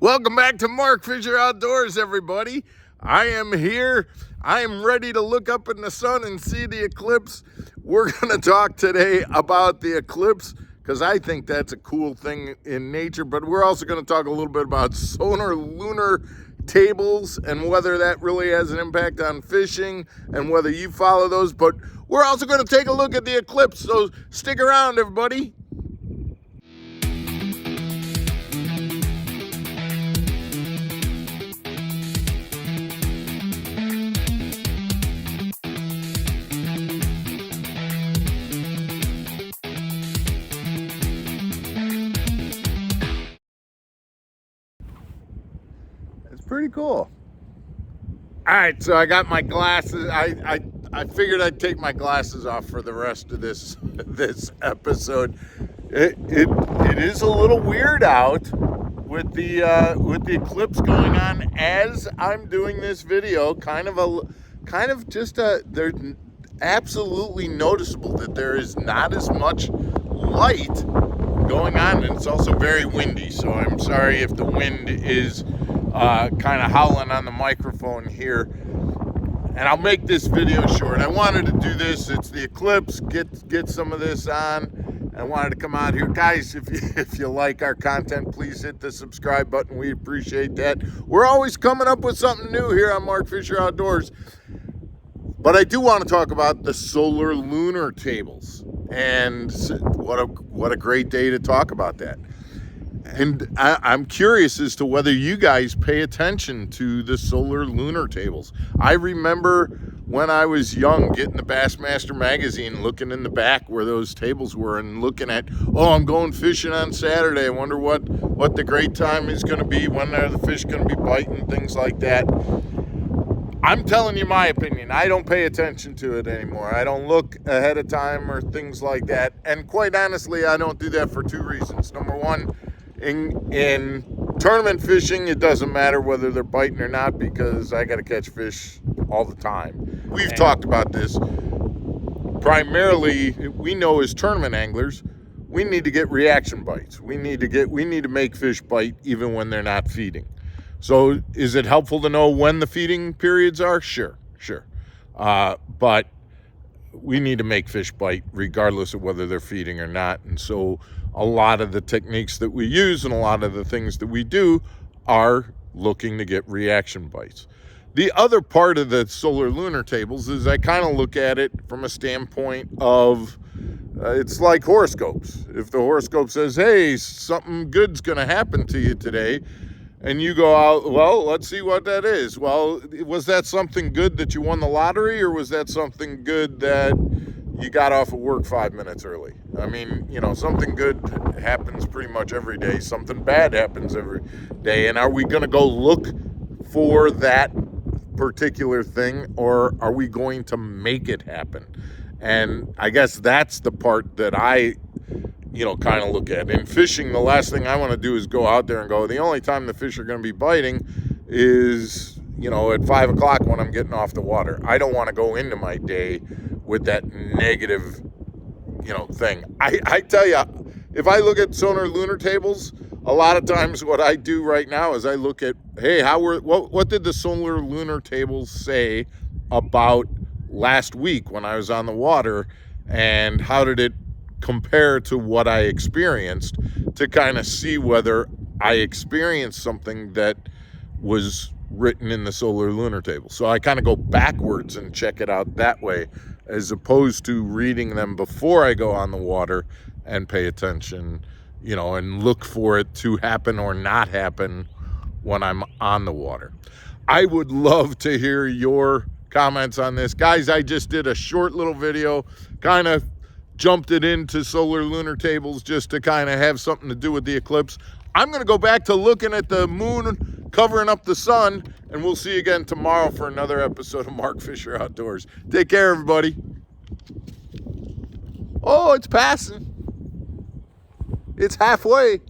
Welcome back to Mark Fisher Outdoors, everybody. I am here. I am ready to look up in the sun and see the eclipse. We're going to talk today about the eclipse because I think that's a cool thing in nature, but we're also going to talk a little bit about solar lunar tables and whether that really has an impact on fishing and whether you follow those. But we're also going to take a look at the eclipse, so stick around, everybody. Pretty cool. All right, so I got my glasses. I figured I'd take my glasses off for the rest of this episode. It is a little weird out with the eclipse going on as I'm doing this video. They're absolutely noticeable that there is not as much light going on, and it's also very windy. So I'm sorry if the wind is kind of howling on the microphone here, and I'll make this video short. I wanted to do this. It's the eclipse. Get some of this on. I wanted to come out here, guys. If you like our content, please hit the subscribe button. We appreciate that. We're always coming up with something new here on Mark Fisher Outdoors. But I do want to talk about the solar lunar tables, and what a great day to talk about that. And I'm curious as to whether you guys pay attention to the solar lunar tables. I remember when I was young getting the BassMaster magazine, looking in the back where those tables were and looking at, oh, I'm going fishing on Saturday. I wonder what the great time is going to be, when are the fish going to be biting, things like that. I'm telling you my opinion. I don't pay attention to it anymore. I don't look ahead of time or things like that. And quite honestly, I don't do that for two reasons. Number one, in tournament fishing, it doesn't matter whether they're biting or not because I got to catch fish all the time. We've talked about this. Primarily, we know as tournament anglers, we need to get reaction bites. We need to make fish bite even when they're not feeding. So is it helpful to know when the feeding periods are? Sure. But we need to make fish bite regardless of whether they're feeding or not. And so a lot of the techniques that we use and a lot of the things that we do are looking to get reaction bites. The other part of the solar lunar tables is I kind of look at it from a standpoint of it's like horoscopes. If the horoscope says, hey, something good's going to happen to you today, and you go out, well, let's see what that is. Well, was that something good that you won the lottery, or was that something good that you got off of work 5 minutes early? I mean, something good happens pretty much every day. Something bad happens every day. And are we going to go look for that particular thing, or are we going to make it happen? And I guess that's the part that I kind of look at. In fishing, the last thing I want to do is go out there and go, the only time the fish are going to be biting is, at 5 o'clock when I'm getting off the water. I don't want to go into my day with that negative, thing. I tell you, if I look at solar lunar tables, a lot of times what I do right now is I look at, hey, what did the solar lunar tables say about last week when I was on the water, and how did it compare to what I experienced, to kind of see whether I experienced something that was written in the solar lunar table. So I kind of go backwards and check it out that way, as opposed to reading them before I go on the water and pay attention, and look for it to happen or not happen when I'm on the water. I would love to hear your comments on this. Guys, I just did a short little video, kind of jumped it into solar lunar tables just to kind of have something to do with the eclipse. I'm going to go back to looking at the moon covering up the sun, and we'll see you again tomorrow for another episode of Mark Fisher Outdoors. Take care, everybody. Oh, it's passing. It's halfway.